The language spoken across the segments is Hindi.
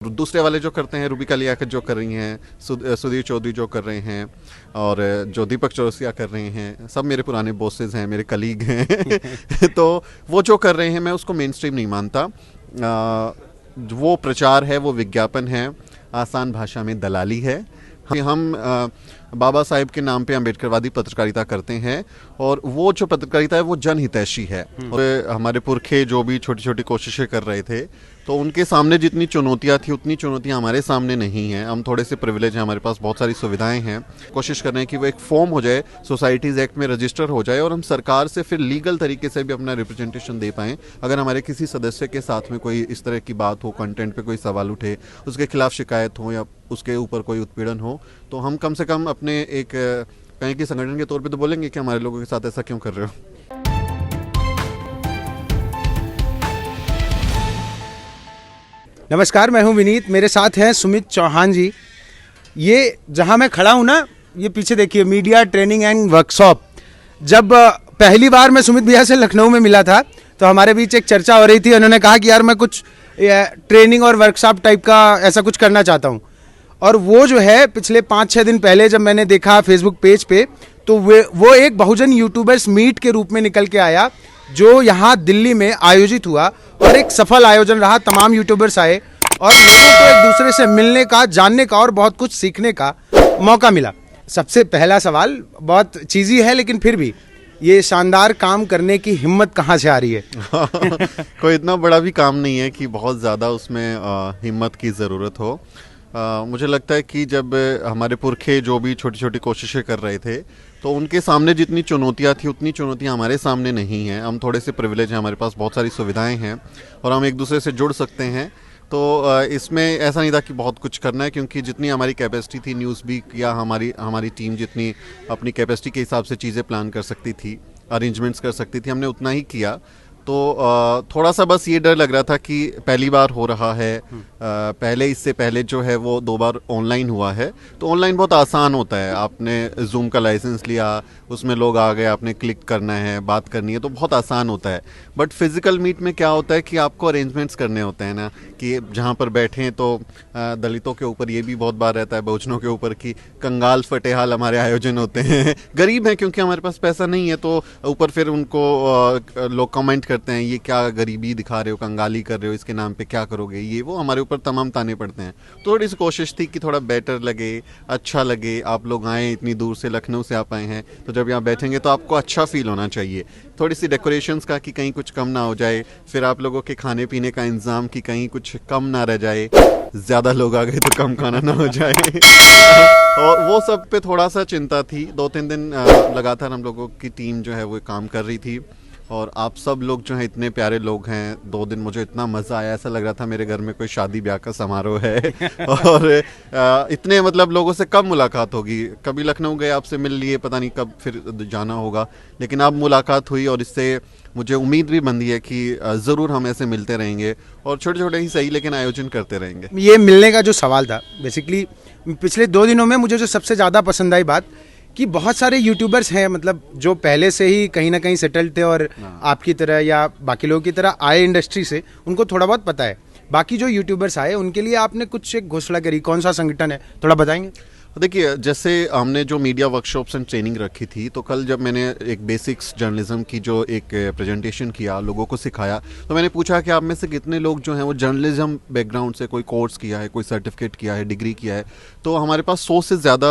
दूसरे वाले जो करते हैं, रूबिका लियाकत जो कर रही हैं, सुधीर चौधरी जो कर रहे हैं, और जो दीपक चौरसिया कर रहे हैं, सब मेरे पुराने बॉसेस हैं, मेरे कलीग हैं तो वो जो कर रहे हैं मैं उसको मेन स्ट्रीम नहीं मानता। वो प्रचार है, वो विज्ञापन है, आसान भाषा में दलाली है। हम बाबा साहेब के नाम पे अम्बेडकरवादी पत्रकारिता करते हैं, और वो जो पत्रकारिता है वो जनहितैषी है। और हमारे पुरखे जो भी छोटी छोटी कोशिशें कर रहे थे, तो उनके सामने जितनी चुनौतियां थी उतनी चुनौतियां हमारे सामने नहीं हैं। हम थोड़े से प्रिविलेज हैं, हमारे पास बहुत सारी सुविधाएं हैं। कोशिश कर रहे हैं कि वो एक फॉर्म हो जाए, सोसाइटीज़ एक्ट में रजिस्टर हो जाए, और हम सरकार से फिर लीगल तरीके से भी अपना रिप्रेजेंटेशन दे पाएँ। अगर हमारे किसी सदस्य के साथ में कोई इस तरह की बात हो, कंटेंट पे कोई सवाल उठे, उसके खिलाफ शिकायत हो या उसके ऊपर कोई उत्पीड़न हो, तो हम कम से कम अपने एक कहीं की संगठन के तौर पे तो बोलेंगे कि हमारे लोगों के साथ ऐसा क्यों कर रहे हो। नमस्कार, मैं हूं विनीत, मेरे साथ हैं सुमित चौहान जी। ये जहां मैं खड़ा हूं ना, ये पीछे देखिए, मीडिया ट्रेनिंग एंड वर्कशॉप। जब पहली बार मैं सुमित भैया से लखनऊ में मिला था तो हमारे बीच एक चर्चा हो रही थी। उन्होंने कहा कि यार मैं कुछ ट्रेनिंग और वर्कशॉप टाइप का ऐसा कुछ करना चाहता हूं। और वो जो है पिछले 5-6 दिन पहले जब मैंने देखा फेसबुक पेज पे, तो वो एक बहुजन यूट्यूबर्स मीट के रूप में निकल के आया, जो यहाँ दिल्ली में आयोजित हुआ और एक सफल आयोजन रहा। तमाम यूट्यूबर्स आए और लोगों को एक दूसरे से मिलने का, जानने का और बहुत कुछ सीखने का मौका मिला। सबसे पहला सवाल बहुत चीज़ी है, लेकिन फिर भी ये शानदार काम करने की हिम्मत कहाँ से आ रही है? कोई इतना बड़ा भी काम नहीं है कि बहुत ज़्यादा उसमें हिम्मत की ज़रूरत हो। मुझे लगता है कि जब हमारे पुरखे जो भी छोटी छोटी कोशिशें कर रहे थे, तो उनके सामने जितनी चुनौतियां थी उतनी चुनौतियां हमारे सामने नहीं हैं। हम थोड़े से प्रिविलेज हैं, हमारे पास बहुत सारी सुविधाएं हैं और हम एक दूसरे से जुड़ सकते हैं। तो इसमें ऐसा नहीं था कि बहुत कुछ करना है, क्योंकि जितनी हमारी कैपेसिटी थी, न्यूज़ भी या हमारी टीम जितनी अपनी कैपेसिटी के हिसाब से चीज़ें प्लान कर सकती थी, अरेंजमेंट्स कर सकती थी, हमने उतना ही किया। तो थोड़ा सा बस ये डर लग रहा था कि पहली बार हो रहा है। पहले इससे पहले जो है वो 2 बार ऑनलाइन हुआ है, तो ऑनलाइन बहुत आसान होता है। आपने जूम का लाइसेंस लिया, उसमें लोग आ गए, आपने क्लिक करना है, बात करनी है, तो बहुत आसान होता है। बट फिजिकल मीट में क्या होता है कि आपको अरेंजमेंट्स करने होते हैं ना, कि जहाँ पर बैठें, तो दलितों के ऊपर ये भी बहुत बार रहता है, बहुजनों के ऊपर, कि कंगाल फटेहाल हमारे आयोजन होते हैं। गरीब हैं क्योंकि हमारे पास पैसा नहीं है, तो ऊपर फिर उनको लोग कमेंट करते हैं, ये क्या गरीबी दिखा रहे हो, कंगाली कर रहे हो, इसके नाम पे क्या करोगे, ये वो हमारे ऊपर तमाम ताने पड़ते हैं। थोड़ी सी कोशिश थी कि थोड़ा बेटर लगे, अच्छा लगे, आप लोग आए इतनी दूर से, लखनऊ से आप आए हैं, तो जब यहाँ बैठेंगे तो आपको अच्छा फील होना चाहिए। थोड़ी सी डेकोरेशंस का कि कहीं कुछ कम ना हो जाए, फिर आप लोगों के खाने पीने का इंतज़ाम कि कहीं कुछ कम ना रह जाए, ज़्यादा लोग आ गए तो कम खाना ना हो जाए और वो सब पे थोड़ा सा चिंता थी। 2-3 दिन लगातार हम लोगों की टीम जो है वो काम कर रही थी, और आप सब लोग जो हैं इतने प्यारे लोग हैं। 2 दिन मुझे इतना मज़ा आया, ऐसा लग रहा था मेरे घर में कोई शादी ब्याह का समारोह है और इतने मतलब लोगों से कब मुलाकात होगी। कभी लखनऊ गए, आपसे मिल लिए, पता नहीं कब फिर जाना होगा, लेकिन अब मुलाकात हुई और इससे मुझे उम्मीद भी बंधी है कि ज़रूर हम ऐसे मिलते रहेंगे और छोटे छोटे ही सही लेकिन आयोजन करते रहेंगे। ये मिलने का जो सवाल था, बेसिकली पिछले 2 दिनों में मुझे जो सबसे ज़्यादा पसंद आई बात, कि बहुत सारे यूट्यूबर्स हैं, मतलब जो पहले से ही कहीं ना कहीं सेटल्ड थे और आपकी तरह या बाकी लोगों की तरह आए इंडस्ट्री से, उनको थोड़ा बहुत पता है। बाकी जो यूट्यूबर्स आए उनके लिए आपने कुछ एक घोषणा करी, कौन सा संगठन है, थोड़ा बताएंगे? देखिए, जैसे हमने जो मीडिया वर्कशॉप्स एंड ट्रेनिंग रखी थी, तो कल जब मैंने एक बेसिक्स जर्नलिज्म की जो एक प्रेजेंटेशन किया, लोगों को सिखाया, तो मैंने पूछा कि आप में से कितने लोग जो हैं वो जर्नलिज्म बैकग्राउंड से कोई कोर्स किया है, कोई सर्टिफिकेट किया है, डिग्री किया है। तो हमारे पास 100 से ज़्यादा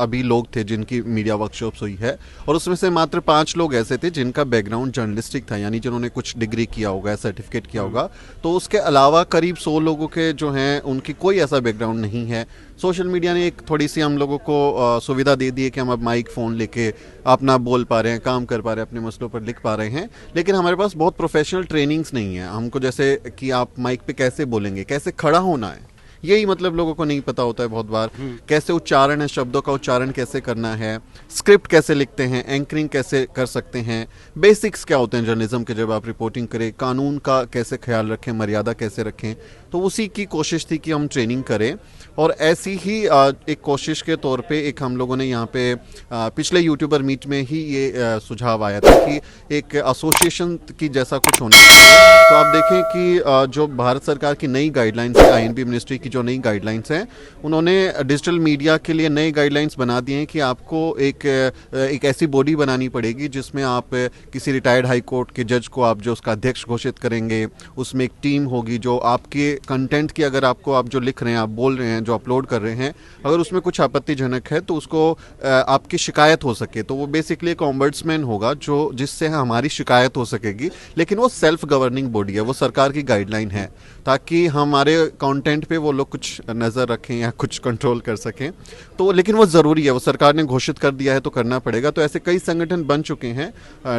अभी लोग थे जिनकी मीडिया वर्कशॉप्स हुई है, और उसमें से मात्र 5 लोग ऐसे थे जिनका बैकग्राउंड जर्नलिस्टिक था, यानी जिन्होंने कुछ डिग्री किया होगा, सर्टिफिकेट किया होगा। तो उसके अलावा करीब 100 लोगों के जो हैं उनकी कोई ऐसा बैकग्राउंड नहीं है। सोशल मीडिया ने एक थोड़ी सी हम लोगों को सुविधा दे दी है कि हम अब माइक फ़ोन लेके अपना बोल पा रहे हैं, काम कर पा रहे हैं, अपने मसलों पर लिख पा रहे हैं, लेकिन हमारे पास बहुत प्रोफेशनल ट्रेनिंग्स नहीं है। हमको जैसे कि आप माइक पे कैसे बोलेंगे, कैसे खड़ा होना है, यही मतलब लोगों को नहीं पता होता है बहुत बार, कैसे उच्चारण है, शब्दों का उच्चारण कैसे करना है, स्क्रिप्ट कैसे लिखते हैं, एंकरिंग कैसे कर सकते हैं, बेसिक्स क्या होते हैं जर्नलिज्म के जब आप रिपोर्टिंग करें, कानून का कैसे ख्याल रखें, मर्यादा कैसे रखें। तो उसी की कोशिश थी कि हम ट्रेनिंग करें, और ऐसी ही एक कोशिश के तौर पे एक हम लोगों ने यहाँ पे पिछले यूट्यूबर मीट में ही ये सुझाव आया था कि एक एसोसिएशन की जैसा कुछ होना चाहिए। तो आप देखें कि जो भारत सरकार की नई गाइडलाइंस है, आईएनबी मिनिस्ट्री की जो नई गाइडलाइंस हैं, उन्होंने डिजिटल मीडिया के लिए नई गाइडलाइंस बना दिए हैं कि आपको एक ऐसी बॉडी बनानी पड़ेगी जिसमें आप किसी रिटायर्ड हाई कोर्ट के जज को आप जो उसका अध्यक्ष घोषित करेंगे, उसमें एक टीम होगी जो आपके कंटेंट की, अगर आपको आप जो लिख रहे हैं, आप बोल रहे हैं, जो अपलोड कर रहे हैं, अगर उसमें कुछ आपत्तिजनक है तो उसको आपकी शिकायत हो सके, तो वो बेसिकली एक ऑम्बड्समैन होगा जो जिससे हमारी शिकायत हो सकेगी। लेकिन वो सेल्फ गवर्निंग बॉडी है, वो सरकार की गाइडलाइन है, ताकि हमारे कंटेंट पे वो लोग कुछ नज़र रखें या कुछ कंट्रोल कर सकें। तो लेकिन वो ज़रूरी है, वो सरकार ने घोषित कर दिया है तो करना पड़ेगा। तो ऐसे कई संगठन बन चुके हैं,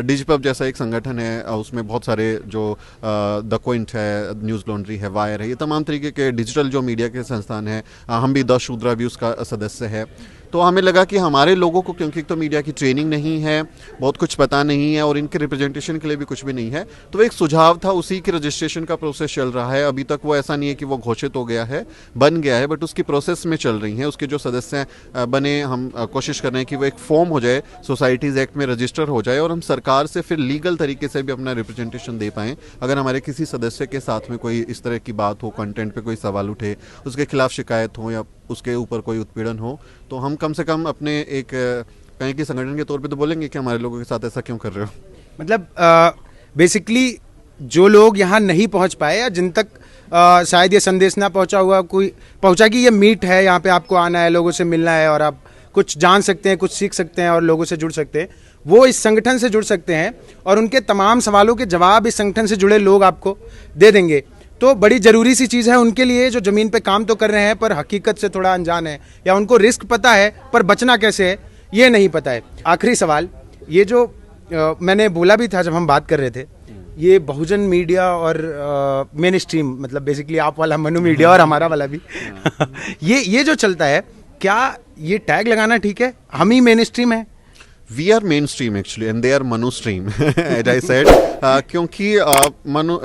डिजिपब जैसा एक संगठन है, उसमें बहुत सारे जो द क्विंट है, न्यूज़ लॉन्ड्री है, वायर है, ये तमाम तरीके के डिजिटल जो मीडिया के संस्थान हैं। हम भी द शूद्रा भी उसका सदस्य है। तो हमें लगा कि हमारे लोगों को, क्योंकि तो मीडिया की ट्रेनिंग नहीं है, बहुत कुछ पता नहीं है और इनके रिप्रेजेंटेशन के लिए भी कुछ भी नहीं है, तो एक सुझाव था, उसी की रजिस्ट्रेशन का प्रोसेस चल रहा है। अभी तक वो ऐसा नहीं है कि वो घोषित हो गया है, बन गया है, बट उसकी प्रोसेस में चल रही हैं। उसके जो सदस्य बने, हम कोशिश कर रहे हैं कि वो एक फॉर्म हो जाए, सोसाइटीज़ एक्ट में रजिस्टर हो जाए, और हम सरकार से फिर लीगल तरीके से भी अपना रिप्रेजेंटेशन दे पाएँ। अगर हमारे किसी सदस्य के साथ में कोई इस तरह की बात हो, कंटेंट पे कोई सवाल उठे, उसके खिलाफ शिकायत हो या उसके ऊपर कोई उत्पीड़न हो, तो हम कम से कम अपने एक कहीं की संगठन के तौर पे तो बोलेंगे कि हमारे लोगों के साथ ऐसा क्यों कर रहे हो। मतलब बेसिकली जो लोग यहाँ नहीं पहुँच पाए या जिन तक शायद ये संदेश ना पहुँचा हुआ, कोई पहुँचा कि ये मीट है, यहाँ पे आपको आना है, लोगों से मिलना है और आप कुछ जान सकते हैं, कुछ सीख सकते हैं और लोगों से जुड़ सकते हैं, वो इस संगठन से जुड़ सकते हैं और उनके तमाम सवालों के जवाब इस संगठन से जुड़े लोग आपको दे देंगे। तो बड़ी ज़रूरी सी चीज़ है उनके लिए जो ज़मीन पे काम तो कर रहे हैं पर हकीकत से थोड़ा अनजान है, या उनको रिस्क पता है पर बचना कैसे है ये नहीं पता है। आखिरी सवाल, ये जो मैंने बोला भी था जब हम बात कर रहे थे, ये बहुजन मीडिया और मेन स्ट्रीम, मतलब बेसिकली आप वाला मनु मीडिया और हमारा वाला भी ये जो चलता है, क्या ये टैग लगाना ठीक है, हम ही मेन स्ट्रीम है? We are mainstream actually and they are Manustream as I said, क्योंकि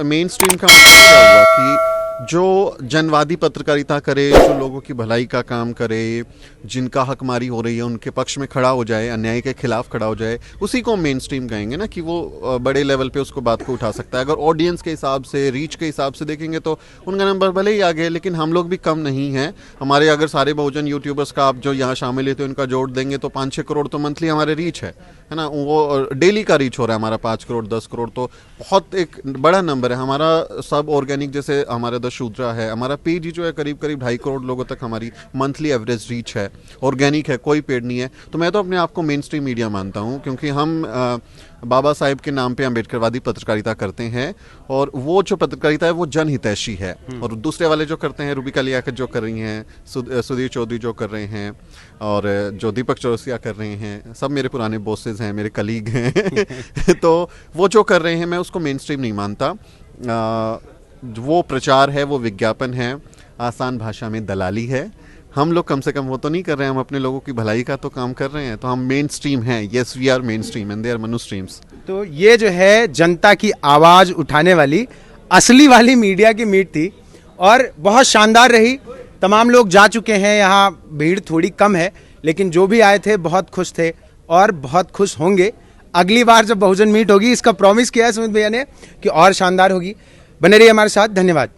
mainstream का मतलब क्या हुआ कि जो जनवादी पत्रकारिता करे, जो लोगों की भलाई का काम करे, जिनका हकमारी हो रही है उनके पक्ष में खड़ा हो जाए, अन्याय के खिलाफ खड़ा हो जाए, उसी को मेन स्ट्रीम कहेंगे ना, कि वो बड़े लेवल पे उसको बात को उठा सकता है। अगर ऑडियंस के हिसाब से, रीच के हिसाब से देखेंगे तो उनका नंबर भले ही आगे, लेकिन हम लोग भी कम नहीं हैं। हमारे अगर सारे बहुजन यूट्यूबर्स का आप जो यहाँ शामिल है तो इनका जोड़ देंगे तो 5-6 करोड़ तो मंथली हमारे रीच है ना, वो डेली का रीच हो रहा है हमारा 5 करोड़ 10 करोड़, तो बहुत एक बड़ा नंबर है। हमारा सब ऑर्गेनिक जैसे हमारा द शूद्रा है, हमारा पेज ही जो है करीब 2.5 करोड़ लोगों तक हमारी मंथली एवरेज रीच है, ऑर्गेनिक है, कोई पेड नहीं है। तो मैं तो अपने आप को मेन स्ट्रीम मीडिया मानता हूँ, क्योंकि हम बाबा साहेब के नाम पे अम्बेडकरवादी पत्रकारिता करते हैं, और वो जो पत्रकारिता है वो जनहितैषी है। और दूसरे वाले जो करते हैं, रूबिका लियाकत जो कर रही हैं, सुधीर चौधरी जो कर रहे हैं, और जो दीपक चौरसिया कर रहे हैं, सब मेरे पुराने बॉसेस हैं, मेरे कलीग हैं तो वो जो कर रहे हैं मैं उसको मेन स्ट्रीम नहीं मानता। वो प्रचार है, वो विज्ञापन है, आसान भाषा में दलाली है। हम लोग कम से कम वो तो नहीं कर रहे हैं, हम अपने लोगों की भलाई का तो काम कर रहे हैं, तो हम मेन स्ट्रीम हैं। Yes, we are mainstream and they are many streams. तो ये जो है जनता की आवाज़ उठाने वाली असली वाली मीडिया की मीट थी और बहुत शानदार रही। तमाम लोग जा चुके हैं, यहाँ भीड़ थोड़ी कम है, लेकिन जो भी आए थे बहुत खुश थे और बहुत खुश होंगे। अगली बार जब बहुजन मीट होगी, इसका प्रॉमिस किया है सुमित भैया ने कि और शानदार होगी। बने रहिए हमारे साथ, धन्यवाद।